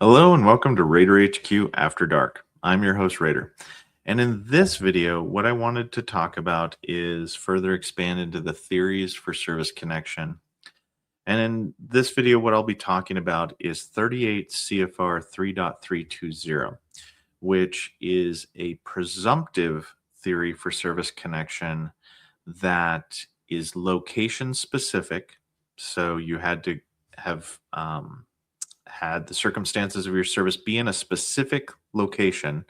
Hello and welcome to Raider HQ After Dark. I'm your host, Raider. And in this video, what I wanted to talk about is further expand into the theories for service connection. And in this video, what I'll be talking about is 38 CFR 3.320, which is a presumptive theory for service connection that is location specific. So you had to have had the circumstances of your service be in a specific location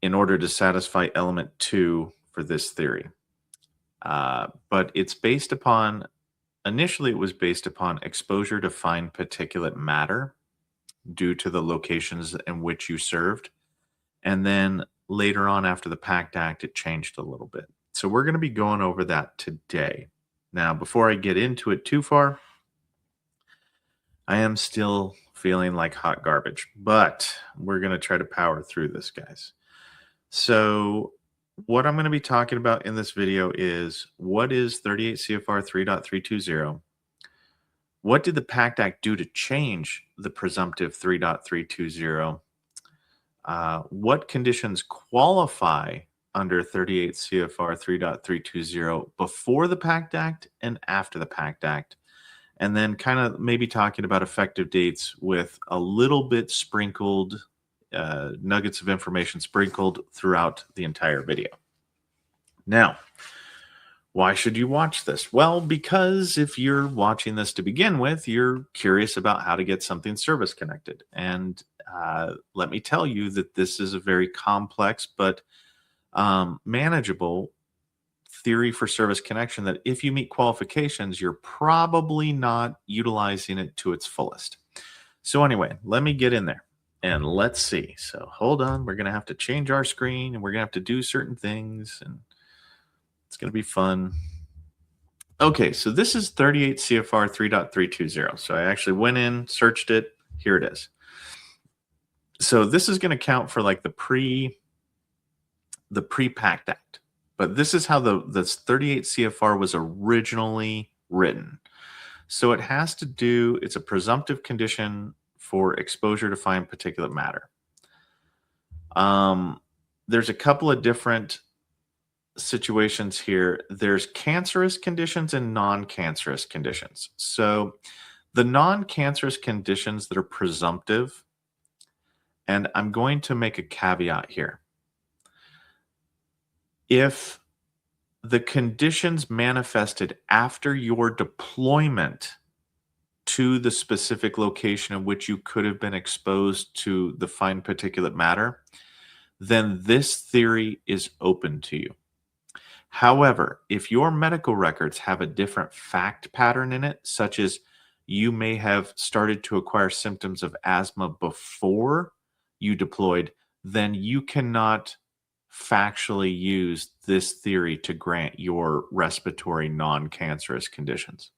in order to satisfy element 2 for this theory. But it's based upon, initially it was based upon exposure to fine particulate matter due to the locations in which you served. And then later on after the PACT Act, it changed a little bit. So we're going to be going over that today. Now, before I get into it too far, I am still feeling like hot garbage, but we're going to try to power through this, guys. So what I'm going to be talking about in this video is what is 38 CFR 3.320? What did the PACT Act do to change the presumptive 3.320? What conditions qualify under 38 CFR 3.320 before the PACT Act and after the PACT Act? And then kind of maybe talking about effective dates with a little bit sprinkled, nuggets of information sprinkled throughout the entire video. Now, why should you watch this? Well, because if you're watching this to begin with, you're curious about how to get something service connected. And let me tell you that this is a very complex but manageable theory for service connection that if you meet qualifications, you're probably not utilizing it to its fullest. So anyway, let me get in there and let's see. So hold on, we're going to have to change our screen and we're going to have to do certain things and it's going to be fun. Okay, so this is 38 CFR 3.320. So I actually went in, searched it. Here it is. So this is going to count for like the pre-PACT Act. But this is how this 38 CFR was originally written. So it has to do, it's a presumptive condition for exposure to fine particulate matter. There's a couple of different situations here. There's cancerous conditions and non-cancerous conditions. So the non-cancerous conditions that are presumptive, and I'm going to make a caveat here. If the conditions manifested after your deployment to the specific location in which you could have been exposed to the fine particulate matter, then this theory is open to you. However, if your medical records have a different fact pattern in it, such as you may have started to acquire symptoms of asthma before you deployed, then you cannot factually use this theory to grant your respiratory non-cancerous conditions.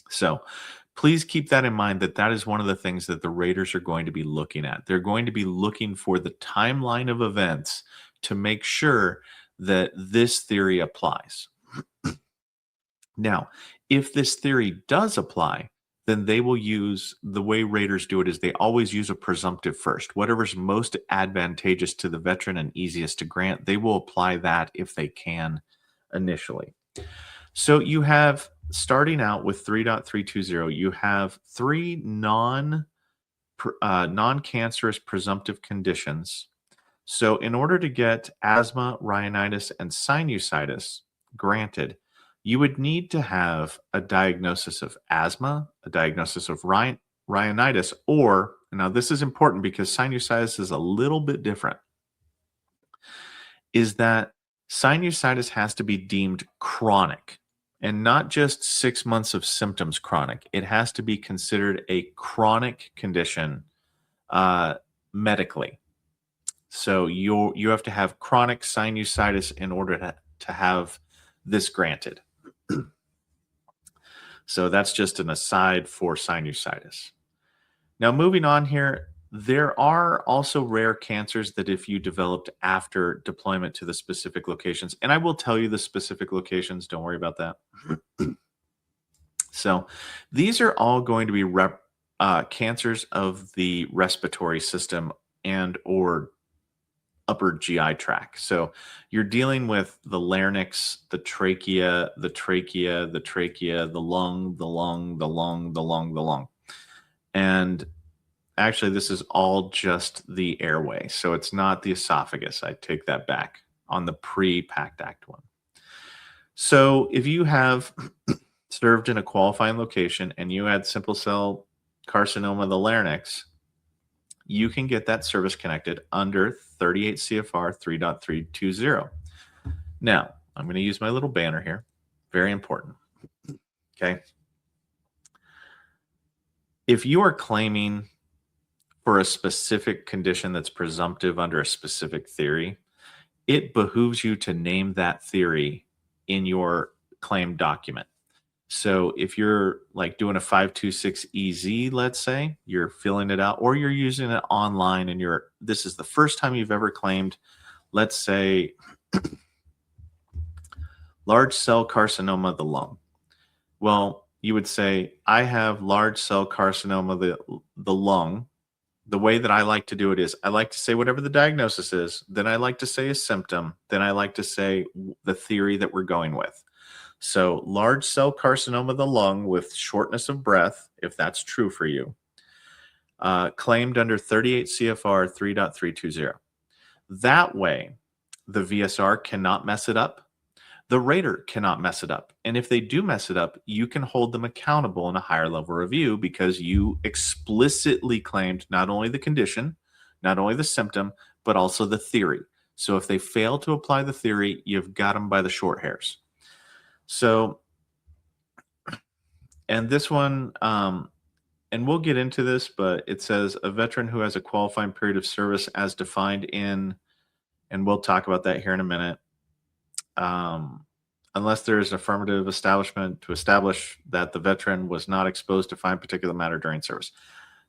So please keep that in mind, that is one of the things that the raters are going to be looking at. They're going to be looking for the timeline of events to make sure that this theory applies. Now, if this theory does apply, then they will use, the way raters do it is they always use a presumptive first. Whatever's most advantageous to the veteran and easiest to grant, they will apply that if they can initially. So you have, starting out with 3.320, you have three non-cancerous presumptive conditions. So in order to get asthma, rhinitis, and sinusitis granted, you would need to have a diagnosis of asthma, a diagnosis of rhinitis, or, now this is important because sinusitis is a little bit different, is that sinusitis has to be deemed chronic and not just 6 months of symptoms chronic. It has to be considered a chronic condition medically. So you have to have chronic sinusitis in order to have this granted. So that's just an aside for sinusitis. Now, moving on here, there are also rare cancers that if you developed after deployment to the specific locations, and I will tell you the specific locations, don't worry about that. So these are all going to be cancers of the respiratory system and or upper GI tract. So you're dealing with the larynx, the trachea, the trachea, the trachea, the lung, the lung, the lung, the lung, the lung. And actually, this is all just the airway. So it's not the esophagus. I take that back on the pre-PACT Act one. So if you have served in a qualifying location and you had simple cell carcinoma of the larynx, you can get that service connected under 38 CFR 3.320. Now, I'm going to use my little banner here. Very important. Okay. If you are claiming for a specific condition that's presumptive under a specific theory, it behooves you to name that theory in your claim document. So if you're like doing a 526 EZ, let's say, you're filling it out, or you're using it online and this is the first time you've ever claimed, let's say, large cell carcinoma of the lung. Well, you would say, I have large cell carcinoma of the lung. The way that I like to do it is I like to say whatever the diagnosis is, then I like to say a symptom, then I like to say the theory that we're going with. So large cell carcinoma of the lung with shortness of breath, if that's true for you, claimed under 38 CFR 3.320. That way, the VSR cannot mess it up. The rater cannot mess it up. And if they do mess it up, you can hold them accountable in a higher level review because you explicitly claimed not only the condition, not only the symptom, but also the theory. So if they fail to apply the theory, you've got them by the short hairs. So, and this one, and we'll get into this, but it says a veteran who has a qualifying period of service as defined in, and we'll talk about that here in a minute, unless there is an affirmative establishment to establish that the veteran was not exposed to fine particulate matter during service.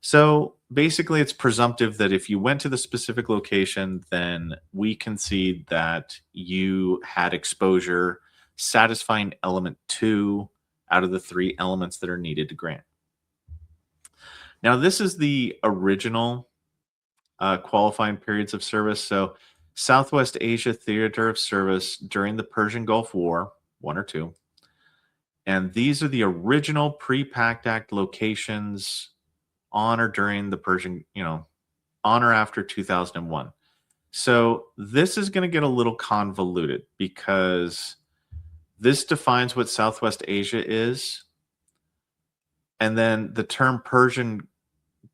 So basically, it's presumptive that if you went to the specific location, then we concede that you had exposure satisfying element 2 out of the 3 elements that are needed to grant. Now, this is the original qualifying periods of service. So Southwest Asia Theater of Service during the Persian Gulf War, 1 or 2. And these are the original pre-PACT Act locations on or during the Persian, on or after 2001. So this is going to get a little convoluted because this defines what Southwest Asia is. And then the term Persian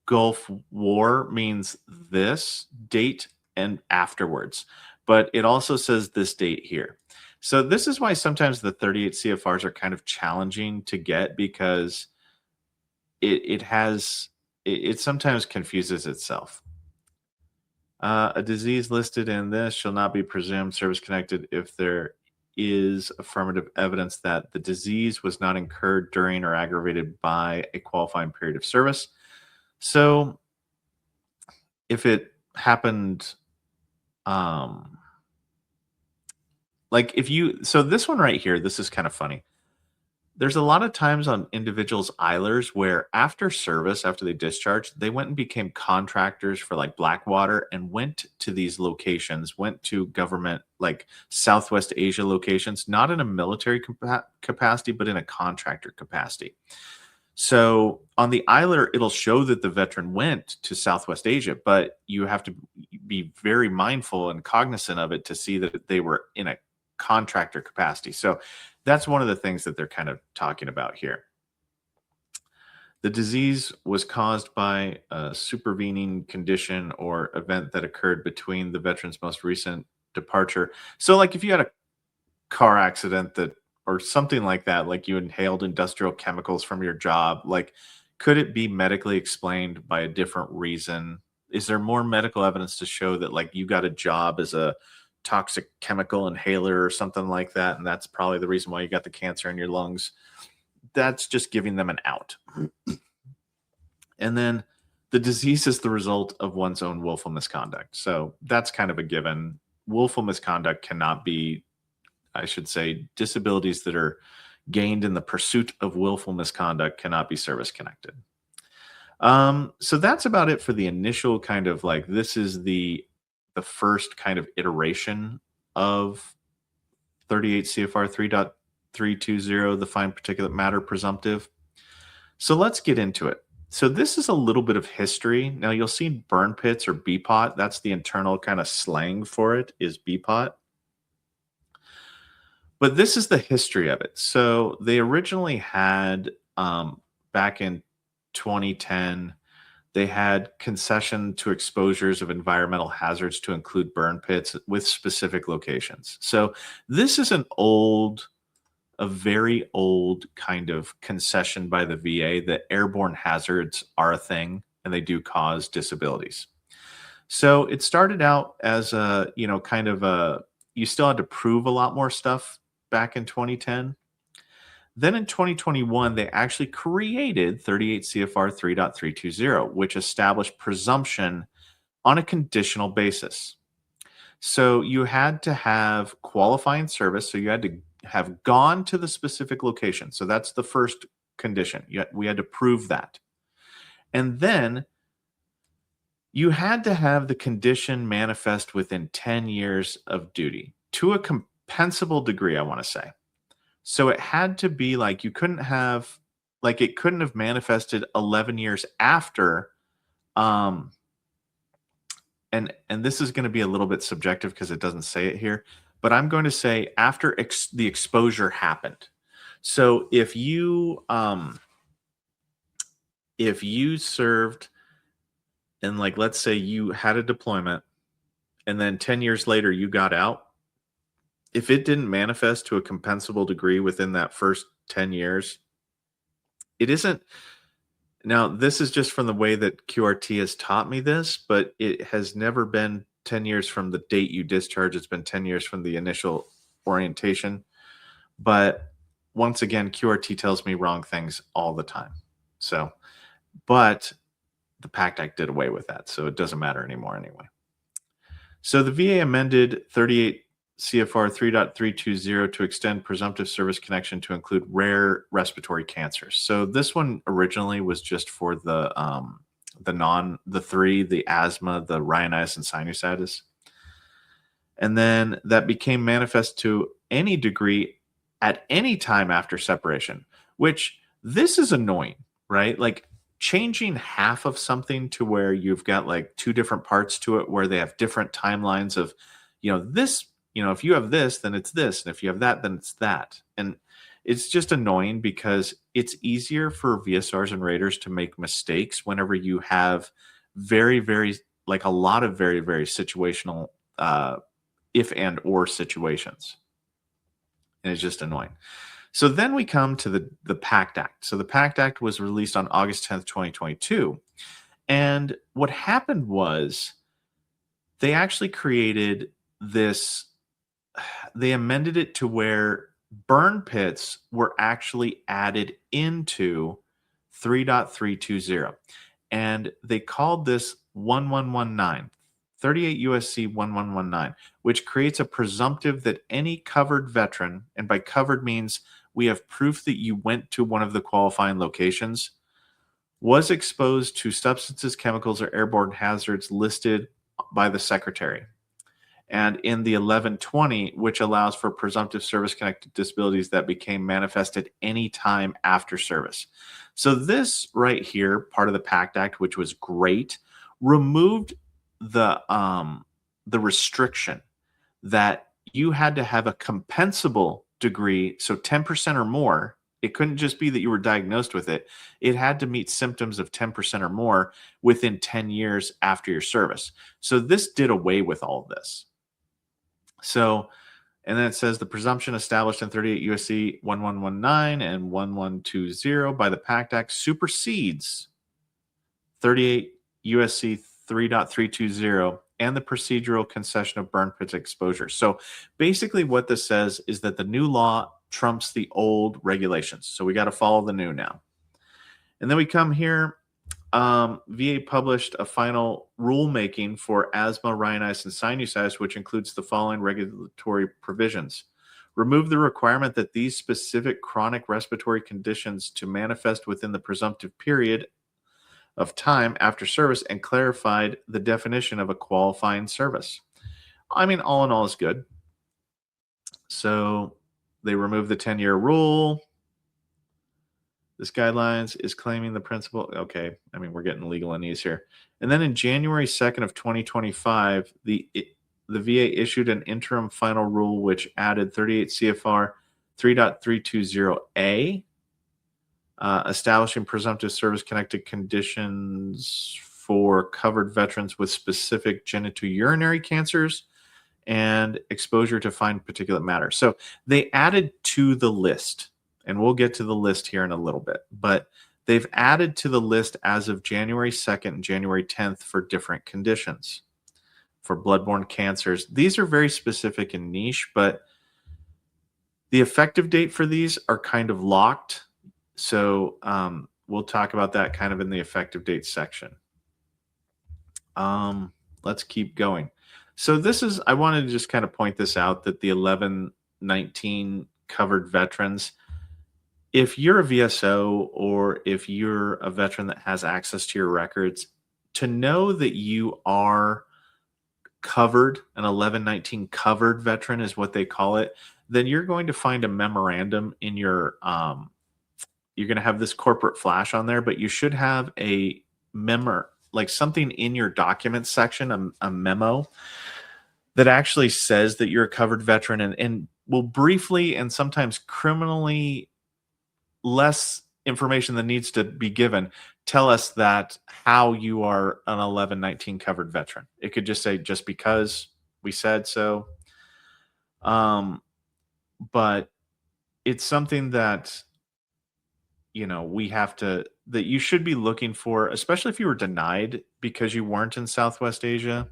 Gulf War means this date and afterwards. But it also says this date here. So this is why sometimes the 38 CFRs are kind of challenging to get because it sometimes confuses itself. A disease listed in this shall not be presumed service-connected if there is affirmative evidence that the disease was not incurred during or aggravated by a qualifying period of service. So if it happened, so this one right here, this is kind of funny. There's a lot of times on individuals' ILRs where after service, after they discharged, they went and became contractors for like Blackwater and went to these locations, went to government like Southwest Asia locations, not in a military capacity, but in a contractor capacity. So on the ILR, it'll show that the veteran went to Southwest Asia, but you have to be very mindful and cognizant of it to see that they were in a contractor capacity. So that's one of the things that they're kind of talking about here. The disease was caused by a supervening condition or event that occurred between the veteran's most recent departure. So like if you had a car accident or something like that, like you inhaled industrial chemicals from your job, like could it be medically explained by a different reason? Is there more medical evidence to show that like you got a job as a toxic chemical inhaler or something like that, and that's probably the reason why you got the cancer in your lungs? That's just giving them an out. And then the disease is the result of one's own willful misconduct. So that's kind of a given. Willful misconduct cannot be, I should say, disabilities that are gained in the pursuit of willful misconduct cannot be service connected. So that's about it for the initial kind of like this is the first kind of iteration of 38 CFR 3.320, the fine particulate matter presumptive. So let's get into it. So this is a little bit of history. Now you'll see burn pits or BPOT. That's the internal kind of slang for it is BPOT. But this is the history of it. So they originally had back in 2010, they had concession to exposures of environmental hazards to include burn pits with specific locations. So this is a very old kind of concession by the VA that airborne hazards are a thing and they do cause disabilities. So it started out as a, kind of you still had to prove a lot more stuff back in 2010. Then in 2021, they actually created 38 CFR 3.320, which established presumption on a conditional basis. So you had to have qualifying service. So you had to have gone to the specific location. So that's the first condition. We had to prove that. And then you had to have the condition manifest within 10 years of duty to a compensable degree, I want to say. So it had to be like you couldn't have, like it couldn't have manifested 11 years after. Um, and this is going to be a little bit subjective because it doesn't say it here, but I'm going to say after the exposure happened. So if you served and like let's say you had a deployment and then 10 years later you got out, if it didn't manifest to a compensable degree within that first 10 years, it isn't. Now, this is just from the way that QRT has taught me this, but it has never been 10 years from the date you discharge. It's been 10 years from the initial orientation. But once again, QRT tells me wrong things all the time. So, but the PACT Act did away with that, so it doesn't matter anymore anyway. So the VA amended 38 CFR 3.320 to extend presumptive service connection to include rare respiratory cancers. So this one originally was just for the asthma, the rhinitis, and sinusitis. And then that became manifest to any degree at any time after separation, which this is annoying, right? Like changing half of something to where you've got like two different parts to it where they have different timelines of, this, if you have this, then it's this. And if you have that, then it's that. And it's just annoying because it's easier for VSRs and raters to make mistakes whenever you have very, very, like a lot of very, very situational if and or situations. And it's just annoying. So then we come to the PACT Act. So the PACT Act was released on August 10th, 2022. And what happened was they actually created this, they amended it to where burn pits were actually added into 3.320. And they called this 1119. 38 USC 1119, which creates a presumptive that any covered veteran, and by covered means we have proof that you went to one of the qualifying locations, was exposed to substances, chemicals, or airborne hazards listed by the Secretary. And in the 1120, which allows for presumptive service-connected disabilities that became manifested any time after service. So this right here, part of the PACT Act, which was great, removed the restriction that you had to have a compensable degree, so 10% or more. It couldn't just be that you were diagnosed with it. It had to meet symptoms of 10% or more within 10 years after your service. So this did away with all of this. So, and then it says the presumption established in 38 USC 1119 and 1120 by the PACT Act supersedes 38 USC 3.320 and the procedural concession of burn pits exposure. So basically what this says is that the new law trumps the old regulations. So we got to follow the new now. And then we come here, VA published a final rulemaking for asthma, rhinitis, and sinusitis, which includes the following regulatory provisions. Remove the requirement that these specific chronic respiratory conditions to manifest within the presumptive period of time after service and clarified the definition of a qualifying service. I mean, all in all is good. So they removed the 10-year rule. This guidelines is claiming the principle. Okay, I mean, we're getting legal unease here. And then in January 2nd of 2025, the VA issued an interim final rule which added 38 CFR 3.320A, establishing presumptive service-connected conditions for covered veterans with specific genitourinary cancers and exposure to fine particulate matter. So they added to the list, and we'll get to the list here in a little bit, but they've added to the list as of January 2nd and January 10th for different conditions for bloodborne cancers. These are very specific and niche, but the effective date for these are kind of locked. So we'll talk about that kind of in the effective date section. Let's keep going. So this is, I wanted to just kind of point this out, that the 1119 covered veterans, if you're a VSO or if you're a veteran that has access to your records, to know that you are covered, an 1119 covered veteran is what they call it, then you're going to find a memorandum in your, you're going to have this corporate flash on there, but you should have a memo, like something in your documents section, a memo that actually says that you're a covered veteran and will briefly and sometimes criminally less information than needs to be given tell us that how you are an 1119 covered veteran. It could just say, just because we said so. But it's something that, you know, we have to, that you should be looking for, especially if you were denied because you weren't in Southwest Asia.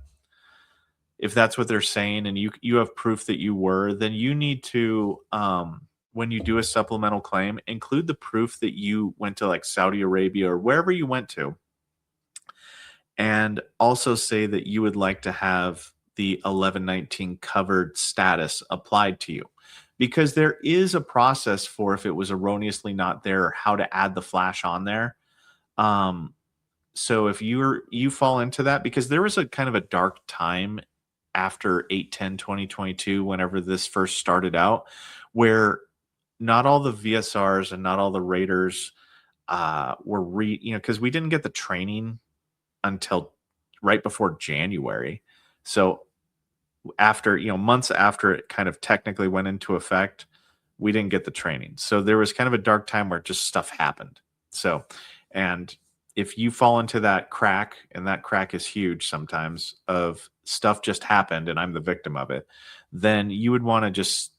If that's what they're saying and you have proof that you were, then you need to, when you do a supplemental claim, include the proof that you went to like Saudi Arabia or wherever you went to. And also say that you would like to have the 1119 covered status applied to you. Because there is a process for if it was erroneously not there, how to add the flash on there. So if you fall into that, because there was a kind of a dark time after 8/10/2022, whenever this first started out, where not all the VSRs and not all the raters were because we didn't get the training until right before January. So after, months after it kind of technically went into effect, we didn't get the training. So there was kind of a dark time where just stuff happened. So, and if you fall into that crack, and that crack is huge sometimes, of stuff just happened and I'm the victim of it, then you would want to just,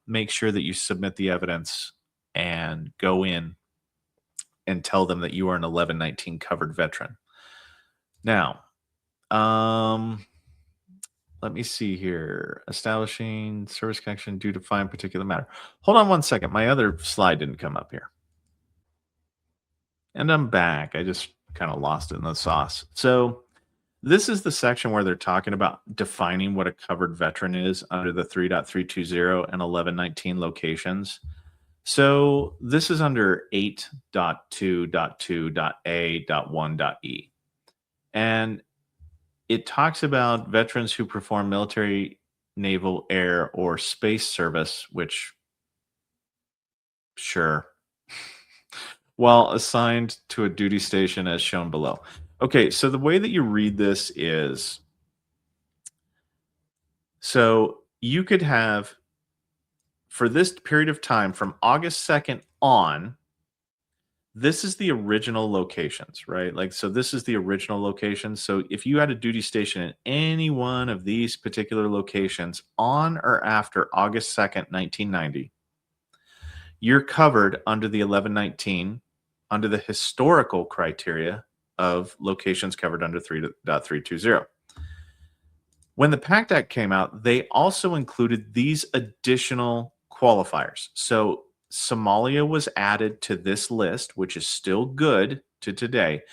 make sure that you submit the evidence and go in and tell them that you are an 1119 covered veteran. Now, let me see here. Establishing service connection due to fine particulate matter. Hold on one second. My other slide didn't come up here. And I'm back. I just kind of lost it in the sauce. So this is the section where they're talking about defining what a covered veteran is under the 3.320 and 1119 locations. So this is under 8.2.2.A.1.E. And it talks about veterans who perform military, naval, air, or space service, which, sure, while assigned to a duty station as shown below. Okay, so the way that you read this is, so you could have, for this period of time from August 2nd on, this is the original locations, right? Like, so this is the original location. So if you had a duty station in any one of these particular locations on or after August 2nd, 1990, you're covered under the 1119, under the historical criteria of locations covered under 3.320. When the PACT Act came out, they also included these additional qualifiers. So Somalia was added to this list, which is still good to today.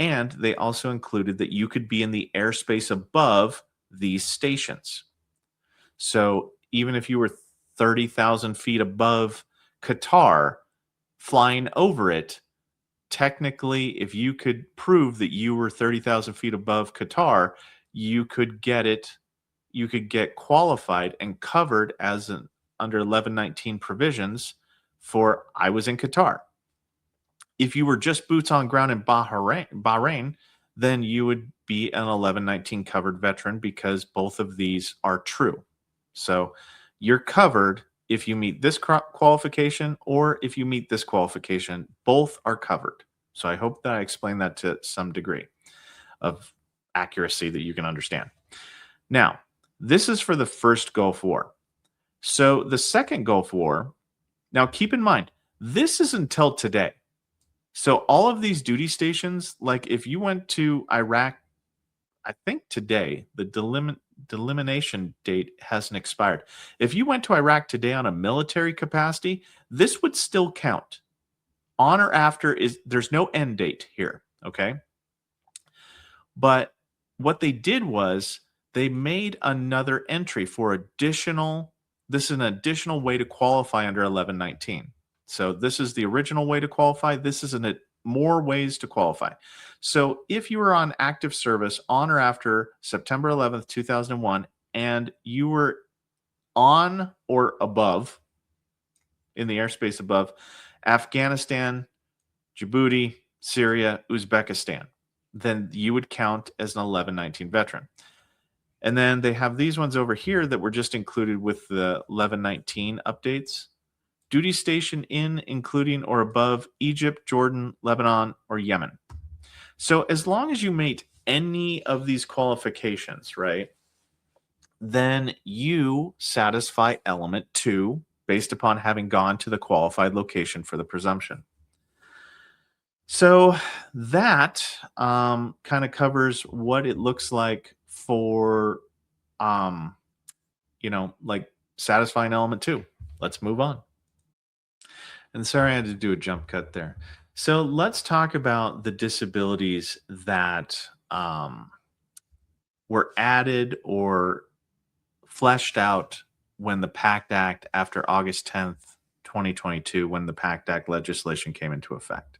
And they also included that you could be in the airspace above these stations. So even if you were 30,000 feet above Qatar, flying over it, technically, if you could prove that you were 30,000 feet above Qatar, you could get qualified and covered as an under 1119 provisions for I was in Qatar. If you were just boots on ground in Bahrain, then you would be an 1119 covered veteran because both of these are true. So you're covered if you meet this qualification or if you meet this qualification. Both are covered. So I hope that I explained that to some degree of accuracy that you can understand. Now, this is for the first Gulf War. So the second Gulf War, now keep in mind, this is until today. So all of these duty stations, like if you went to Iraq, I think today, the delimitation date hasn't expired. If you went to Iraq today on a military capacity, this would still count. On or after there's no end date here, okay? But what they did was they made another entry for this is an additional way to qualify under 1119. So this is the original way to qualify. This is more ways to qualify. So if you were on active service on or after September 11th, 2001, and you were on or above, in the airspace above, Afghanistan, Djibouti, Syria, Uzbekistan, then you would count as an 1119 veteran. And then they have these ones over here that were just included with the 1119 updates. Duty station in, including or above Egypt, Jordan, Lebanon, or Yemen. So as long as you meet any of these qualifications, right, then you satisfy element 2 based upon having gone to the qualified location for the presumption. So that kind of covers what it looks like for, like satisfying element 2. Let's move on. And sorry, I had to do a jump cut there. So let's talk about the disabilities that were added or fleshed out when the PACT Act, after August 10th, 2022, when the PACT Act legislation came into effect.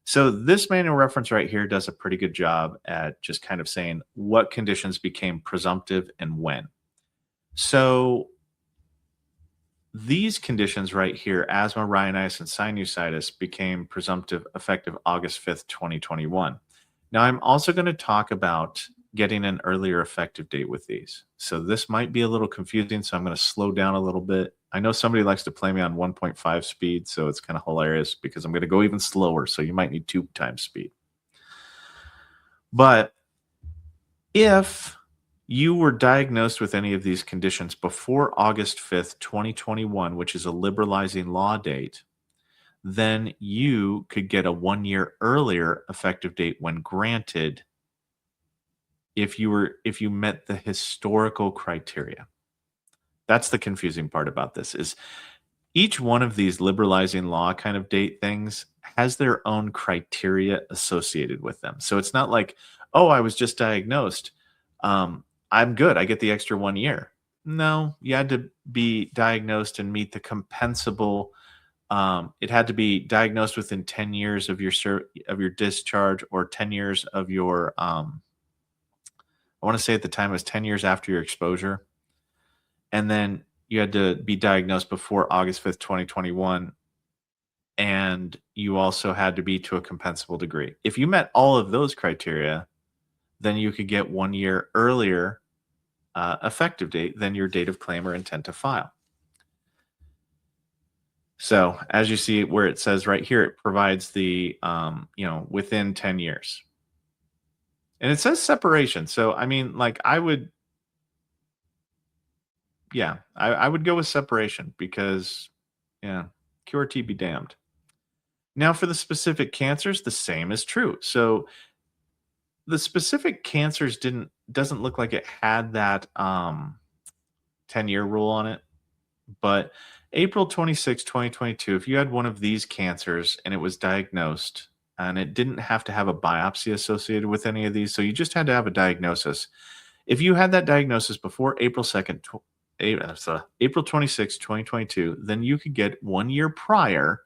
So this manual reference right here does a pretty good job at just kind of saying what conditions became presumptive and when. So these conditions right here, asthma, rhinitis, and sinusitis, became presumptive effective August 5th, 2021. Now, I'm also going to talk about getting an earlier effective date with these. So this might be a little confusing, so I'm going to slow down a little bit. I know somebody likes to play me on 1.5 speed, so it's kind of hilarious because I'm going to go even slower, so you might need 2 times speed. But if you were diagnosed with any of these conditions before August 5th, 2021, which is a liberalizing law date, then you could get a 1 year earlier effective date when granted if you met the historical criteria. That's the confusing part about this, is each one of these liberalizing law kind of date things has their own criteria associated with them. So it's not like, oh, I was just diagnosed. I'm good. I get the extra 1 year. No, you had to be diagnosed and meet the compensable. It had to be diagnosed within 10 years of your discharge, or 10 years of your. I want to say at the time it was 10 years after your exposure, and then you had to be diagnosed before August 5th, 2021, and you also had to be to a compensable degree. If you met all of those criteria, then you could get 1 year earlier effective date than your date of claim or intent to file. So as you see where it says right here, it provides the, within 10 years. And it says separation. So, I mean, like I would go with separation because, QRT be damned. Now for the specific cancers, the same is true. So the specific cancers doesn't look like it had that 10-year rule on it. But April 26, 2022, if you had one of these cancers and it was diagnosed, and it didn't have to have a biopsy associated with any of these, so you just had to have a diagnosis. If you had that diagnosis before April 26, 2022, then you could get 1 year prior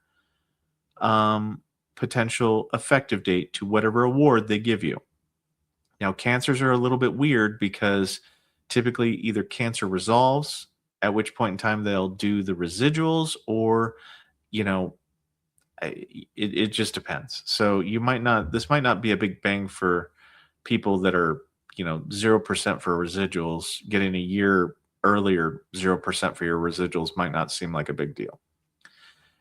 potential effective date to whatever award they give you. Now, cancers are a little bit weird because typically either cancer resolves, at which point in time they'll do the residuals, or, you know, it just depends. So this might not be a big bang for people that are, 0% for residuals. Getting a year earlier, 0% for your residuals might not seem like a big deal.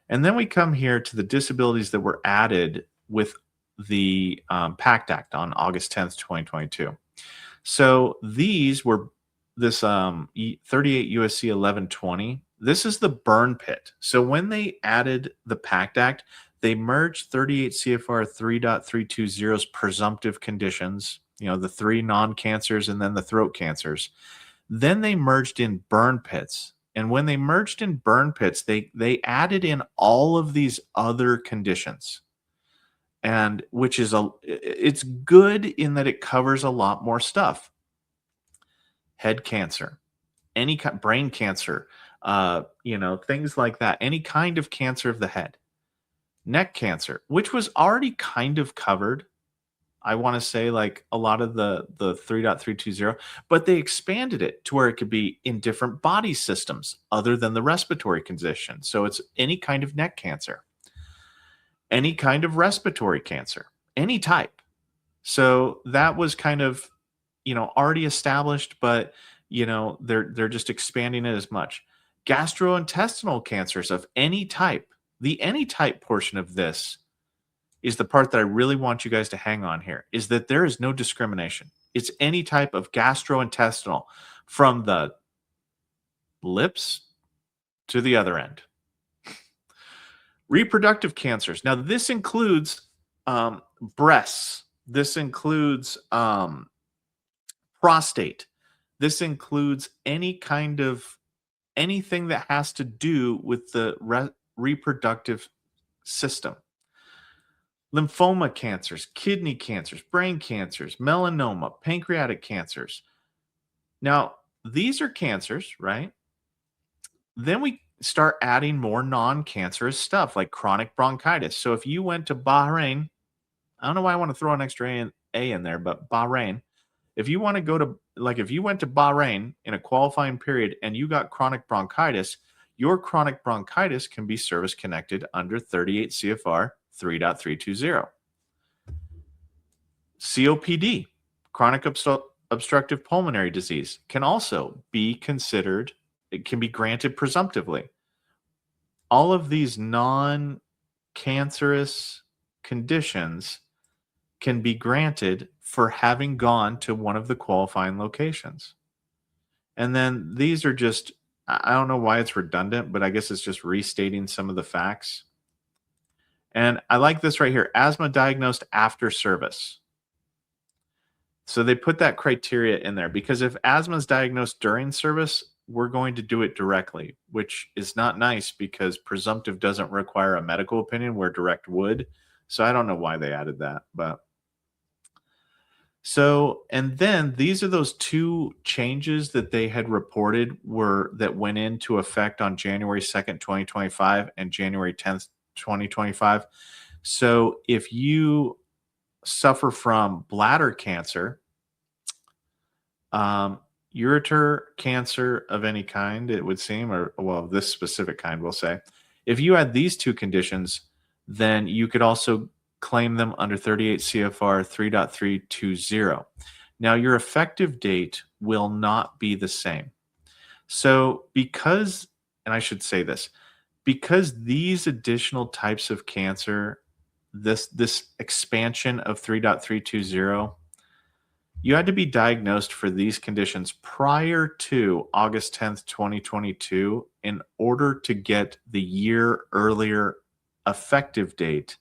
And then we come here to the disabilities that were added with the PACT Act on August 10th, 2022. So these were this 38 USC 1120. This is the burn pit. So when they added the PACT Act, they merged 38 CFR 3.320's presumptive conditions, the 3 non-cancers and then the throat cancers. Then they merged in burn pits. And when they merged in burn pits, they added in all of these other conditions. And which is it's good in that it covers a lot more stuff. Head cancer, any brain cancer, things like that, any kind of cancer of the head. Neck cancer, which was already kind of covered. I want to say like a lot of the 3.320, but they expanded it to where it could be in different body systems other than the respiratory condition. So it's any kind of neck cancer, any kind of respiratory cancer, any type. So that was kind of, already established, but they're just expanding it as much. Gastrointestinal cancers of any type. The any type portion of this is the part that I really want you guys to hang on here, is that there is no discrimination. It's any type of gastrointestinal, from the lips to the other end. Reproductive cancers. Now, this includes breasts. This includes prostate. This includes anything that has to do with the reproductive system. Lymphoma cancers, kidney cancers, brain cancers, melanoma, pancreatic cancers. Now, these are cancers, right? Then we start adding more non-cancerous stuff like chronic bronchitis. So if you went to Bahrain, I don't know why I want to throw an extra A in there, but Bahrain, if you want to go to, if you went to Bahrain in a qualifying period and you got chronic bronchitis, your chronic bronchitis can be service connected under 38 CFR 3.320. COPD, chronic obstructive pulmonary disease, can also be considered, it can be granted presumptively. All of these non-cancerous conditions can be granted for having gone to one of the qualifying locations. And then these are just, I don't know why it's redundant, but I guess it's just restating some of the facts. And I like this right here, asthma diagnosed after service. So they put that criteria in there because if asthma is diagnosed during service, we're going to do it directly, which is not nice because presumptive doesn't require a medical opinion where direct would. So I don't know why they added that, but so, and then these are those 2 changes that they had reported that went into effect on January 2nd, 2025 and January 10th, 2025. So if you suffer from bladder cancer, ureter cancer of any kind, it would seem, or well, this specific kind, we'll say, if you had these 2 conditions, then you could also claim them under 38 CFR 3.320. Now, your effective date will not be the same. So because, and I should say this, because these additional types of cancer, this expansion of 3.320, you had to be diagnosed for these conditions prior to August 10th, 2022 in order to get the year earlier effective date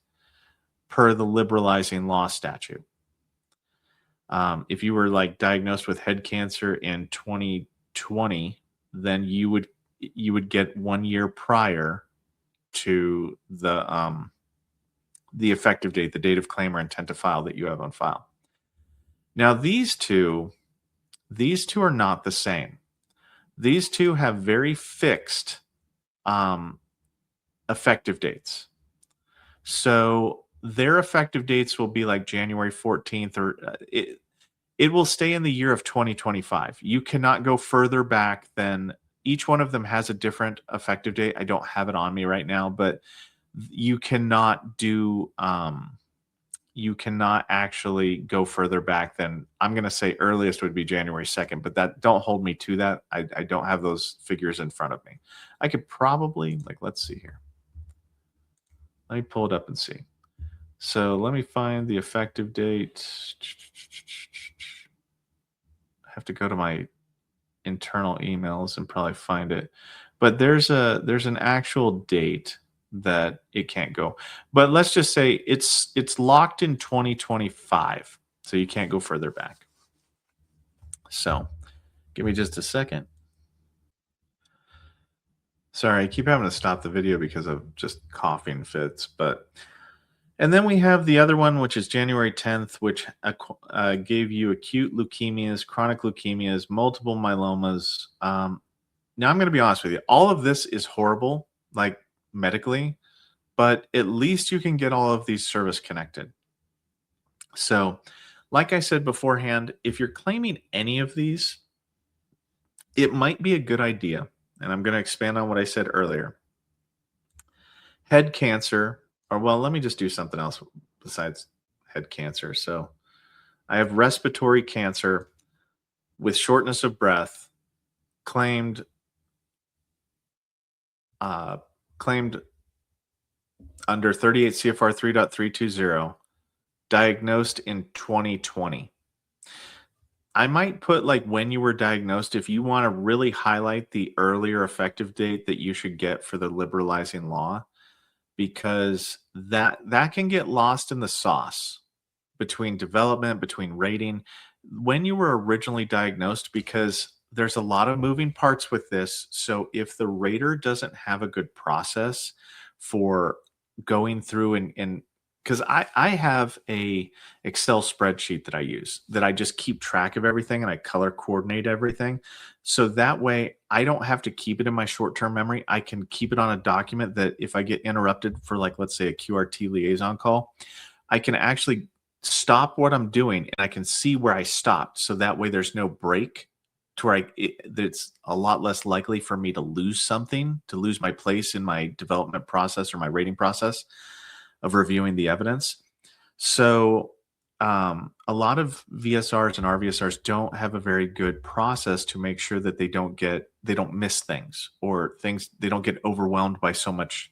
per the liberalizing law statute. If you were diagnosed with head cancer in 2020, then you would get 1 year prior to the effective date, the date of claim or intent to file that you have on file. Now these two are not the same. These 2 have very fixed effective dates. So their effective dates will be like January 14th, or it will stay in the year of 2025. You cannot go further back than, each one of them has a different effective date. I don't have it on me right now, but you cannot do you cannot actually go further back than, I'm going to say earliest would be January 2nd, but that, don't hold me to that. I don't have those figures in front of me. I could probably, like, let's see here. Let me pull it up and see. So let me find the effective date. I have to go to my internal emails and probably find it. But there's an actual date that it can't go. But let's just say it's locked in 2025. So you can't go further back. So give me just a second. Sorry, I keep having to stop the video because of just coughing fits. But and then we have the other one, which is January 10th, which gave you acute leukemias, chronic leukemias, multiple myelomas. Now, I'm going to be honest with you. All of this is horrible, like medically, but at least you can get all of these service connected. So, like I said beforehand, if you're claiming any of these, it might be a good idea. And I'm going to expand on what I said earlier. Head cancer, or well, let me just do something else besides head cancer. So, I have respiratory cancer with shortness of breath claimed claimed under 38 CFR 3.320, diagnosed in 2020. I might put like when you were diagnosed if you want to really highlight the earlier effective date that you should get for the liberalizing law, because that can get lost in the sauce between development, between rating, when you were originally diagnosed, because there's a lot of moving parts with this. So if the rater doesn't have a good process for going through and because I have a Excel spreadsheet that I use, that I just keep track of everything and I color coordinate everything. So that way I don't have to keep it in my short-term memory. I can keep it on a document that if I get interrupted for, like, let's say a QRT liaison call, I can actually stop what I'm doing and I can see where I stopped. So that way there's no break to where it's a lot less likely for me to lose something, to lose my place in my development process or my rating process of reviewing the evidence. So a lot of VSRs and RVSRs don't have a very good process to make sure that they don't miss things, or things, they don't get overwhelmed by so much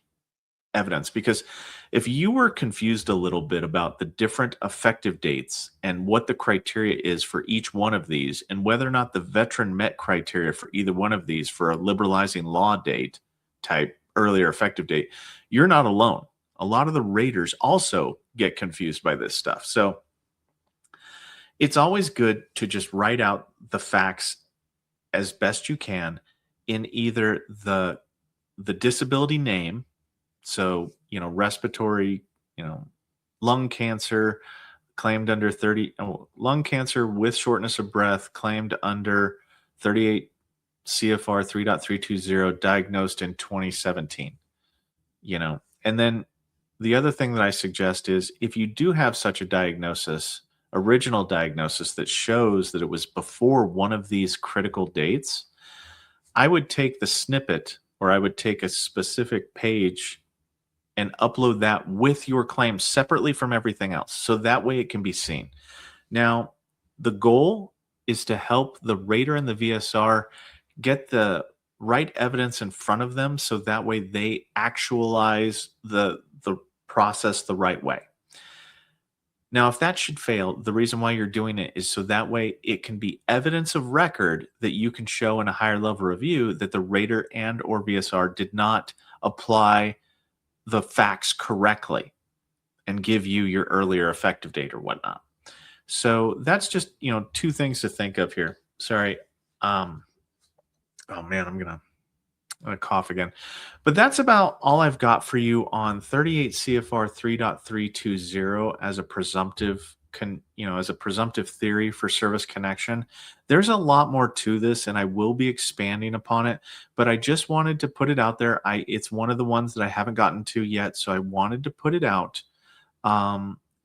evidence. Because if you were confused a little bit about the different effective dates and what the criteria is for each one of these, and whether or not the veteran met criteria for either one of these for a liberalizing law date type earlier effective date, you're not alone. A lot of the raters also get confused by this stuff. So it's always good to just write out the facts as best you can in either the disability name. So, respiratory, lung cancer claimed under lung cancer with shortness of breath claimed under 38 CFR 3.320, diagnosed in 2017, and then the other thing that I suggest is, if you do have such a diagnosis, original diagnosis that shows that it was before one of these critical dates, I would take the snippet, or I would take a specific page and upload that with your claim separately from everything else. So that way it can be seen. Now, the goal is to help the rater and the VSR get the right evidence in front of them, so that way they actualize the process the right way. Now, if that should fail, the reason why you're doing it is so that way it can be evidence of record that you can show in a higher level review that the rater and or VSR did not apply the facts correctly and give you your earlier effective date or whatnot. So that's just, two things to think of here. Sorry. Oh man, I'm gonna cough again. But that's about all I've got for you on 38 CFR 3.320 as a presumptive as a presumptive theory for service connection. There's a lot more to this, and I will be expanding upon it, but I just wanted to put it out there. It's one of the ones that I haven't gotten to yet, so I wanted to put it out.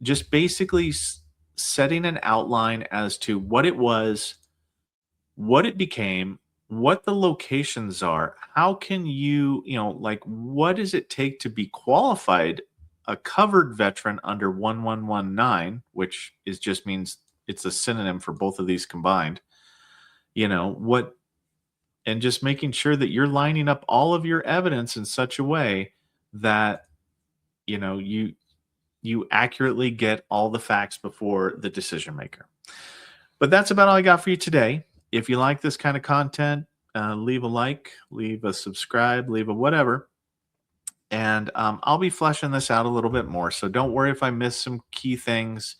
Just basically setting an outline as to what it was, what it became, what the locations are. How can you, like, what does it take to be qualified a covered veteran under 1119, which is just means it's a synonym for both of these combined. What, and just making sure that you're lining up all of your evidence in such a way that you accurately get all the facts before the decision maker. But that's about all I got for you today. If you like this kind of content, leave a like, leave a subscribe, leave a whatever. And I'll be fleshing this out a little bit more. So don't worry if I miss some key things.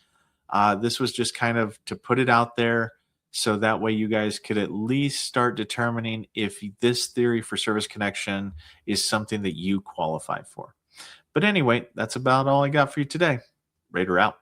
This was just kind of to put it out there so that way you guys could at least start determining if this theory for service connection is something that you qualify for. But anyway, that's about all I got for you today. Raider out.